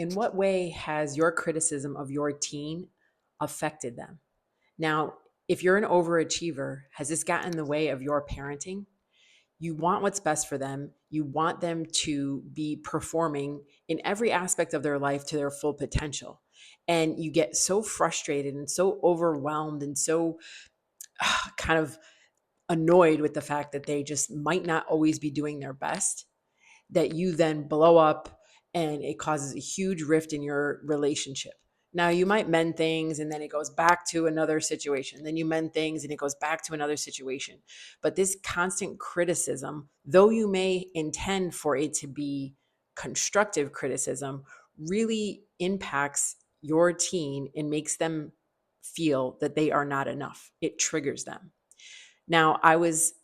In what way has your criticism of your teen affected them? Now, if you're an overachiever, has this gotten in the way of your parenting? You want what's best for them. You want them to be performing in every aspect of their life to their full potential. And you get so frustrated and so overwhelmed and so kind of annoyed with the fact that they just might not always be doing their best, that you then blow up and it causes a huge rift in your relationship. Now, you might mend things and then it goes back to another situation. Then you mend things and it goes back to another situation. But this constant criticism, though you may intend for it to be constructive criticism, really impacts your teen and makes them feel that they are not enough. It triggers them. Now, I was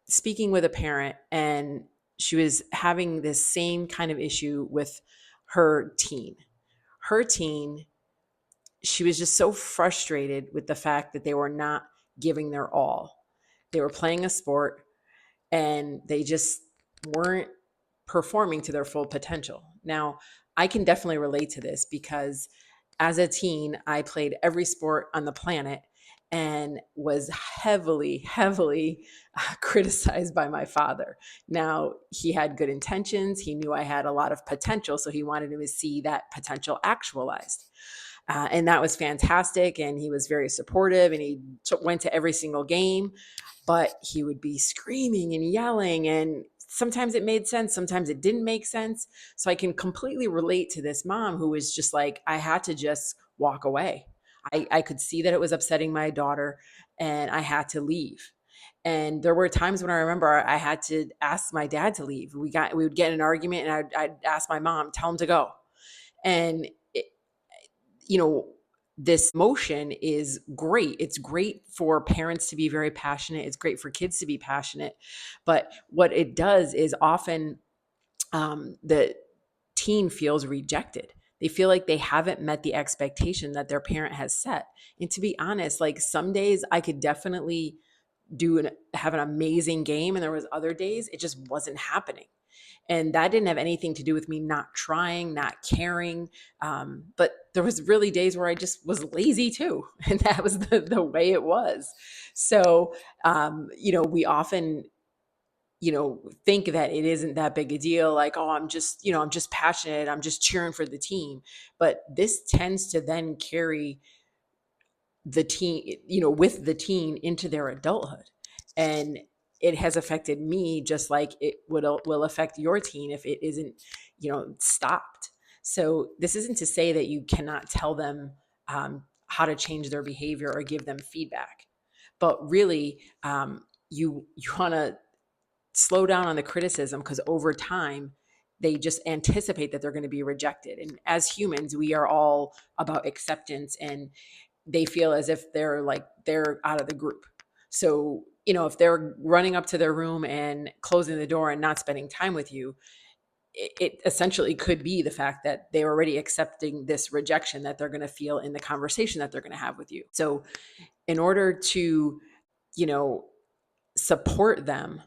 speaking with a parent and she was having this same kind of issue with her teen. Her teen, she was just so frustrated with the fact that they were not giving their all. They were playing a sport and they just weren't performing to their full potential. Now, I can definitely relate to this because as a teen, I played every sport on the planet and was heavily criticized by my father. Now, he had good intentions. He knew I had a lot of potential, so he wanted to see that potential actualized. And that was fantastic. And he was very supportive and he went to every single game, but he would be screaming and yelling. And sometimes it made sense, sometimes it didn't make sense. So I can completely relate to this mom who was just like, I had to just walk away. I could see that it was upsetting my daughter and I had to leave. And there were times when I remember I had to ask my dad to leave. We would get in an argument and I'd ask my mom, tell him to go. And you know, this motion is great. It's great for parents to be very passionate. It's great for kids to be passionate. But what it does is often the teen feels rejected. They feel like they haven't met the expectation that their parent has set. And to be honest, like some days I could definitely have an amazing game, and there was other days it just wasn't happening. And that didn't have anything to do with me not trying, not caring. But there was really days where I just was lazy too. And that was the way it was. So, we often, think that it isn't that big a deal. Like, oh, I'm just passionate. I'm just cheering for the team. But this tends to then carry the teen, with the teen into their adulthood. And it has affected me just like it will affect your teen if it isn't, stopped. So this isn't to say that you cannot tell them how to change their behavior or give them feedback, but really you want to slow down on the criticism because over time they just anticipate that they're going to be rejected. And as humans, we are all about acceptance, and they feel as if they're out of the group. So, if they're running up to their room and closing the door and not spending time with you, it essentially could be the fact that they're already accepting this rejection that they're going to feel in the conversation that they're going to have with you. So, in order to, you know, support them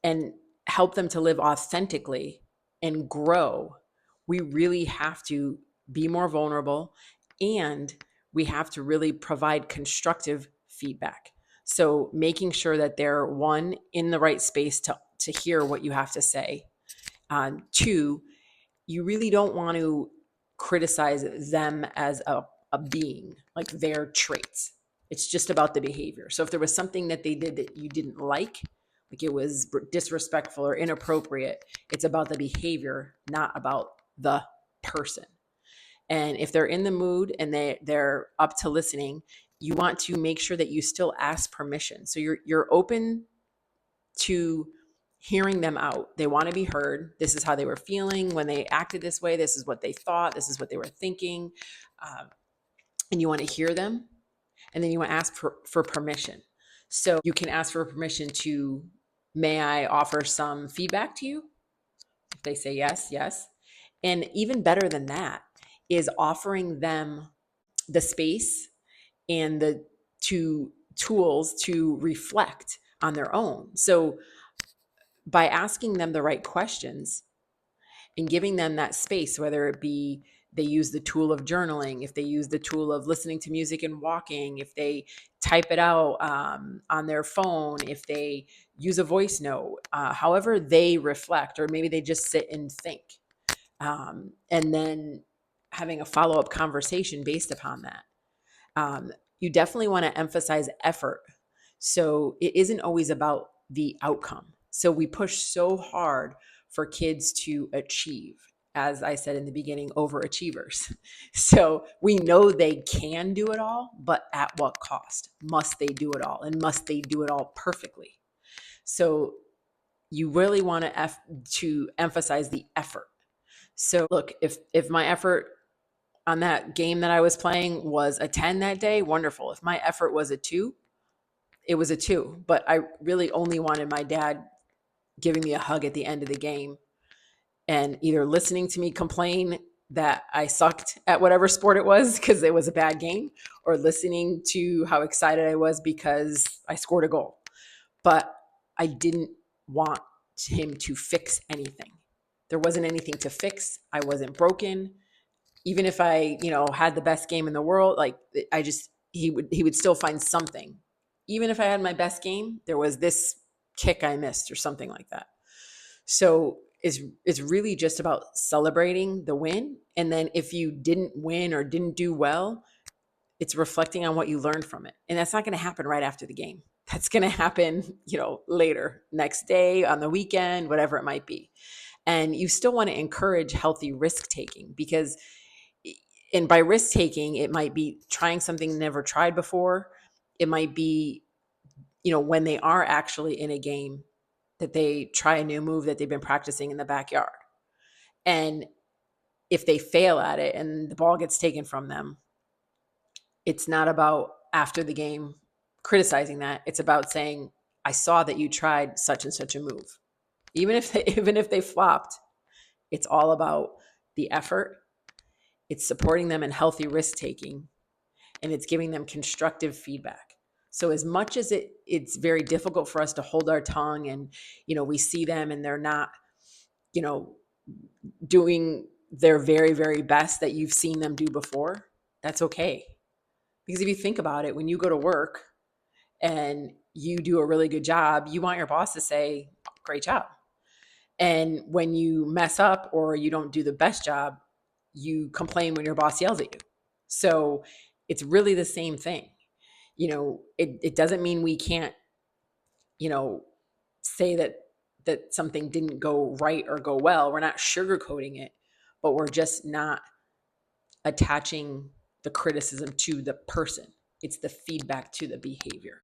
and help them to live authentically and grow, we really have to be more vulnerable, and we have to really provide constructive feedback. So making sure that they're one in the right space to hear what you have to say. Two, you really don't want to criticize them as a being, like their traits. It's just about the behavior. So if there was something that they did that you didn't like it was disrespectful or inappropriate, it's about the behavior, not about the person. And if they're in the mood and they're up to listening, you want to make sure that you still ask permission. So you're open to hearing them out. They want to be heard. This is how they were feeling when they acted this way. This is what they thought. This is what they were thinking. And you want to hear them. And then you want to ask for permission. So you can ask for permission to, may I offer some feedback to you? If they say yes, yes. And even better than that is offering them the space and the tools to reflect on their own. So by asking them the right questions and giving them that space, whether it be they use the tool of journaling, if they use the tool of listening to music and walking, if they type it out on their phone, if they use a voice note, however they reflect, or maybe they just sit and think. And then having a follow up conversation based upon that. You definitely want to emphasize effort. So it isn't always about the outcome. So we push so hard for kids to achieve. As I said in the beginning, overachievers. So we know they can do it all, but at what cost? Must they do it all? And must they do it all perfectly? So you really want to emphasize the effort. So look, if my effort on that game that I was playing was a 10 that day, wonderful. If my effort was a 2, it was a 2. But I really only wanted my dad giving me a hug at the end of the game and either listening to me complain that I sucked at whatever sport it was because it was a bad game, or listening to how excited I was because I scored a goal. But I didn't want him to fix anything. There wasn't anything to fix. I wasn't broken. Even if I, had the best game in the world, like he would still find something. Even if I had my best game, there was this kick I missed or something like that. So it's really just about celebrating the win. And then if you didn't win or didn't do well, it's reflecting on what you learned from it. And that's not going to happen right after the game. That's going to happen, later, next day, on the weekend, whatever it might be. And you still want to encourage healthy risk taking, because and by risk taking, it might be trying something never tried before. It might be, when they are actually in a game, that they try a new move that they've been practicing in the backyard. And if they fail at it and the ball gets taken from them, it's not about after the game criticizing that. It's about saying, I saw that you tried such and such a move. Even if they flopped, it's all about the effort. It's supporting them in healthy risk taking, and it's giving them constructive feedback. So as much as it's very difficult for us to hold our tongue, and we see them and they're not, doing their very, very best that you've seen them do before, that's okay. Because if you think about it, when you go to work and you do a really good job, you want your boss to say, great job. And when you mess up or you don't do the best job, you complain when your boss yells at you. So it's really the same thing. It doesn't mean we can't, say that something didn't go right or go well. We're not sugarcoating it, but we're just not attaching the criticism to the person. It's the feedback to the behavior.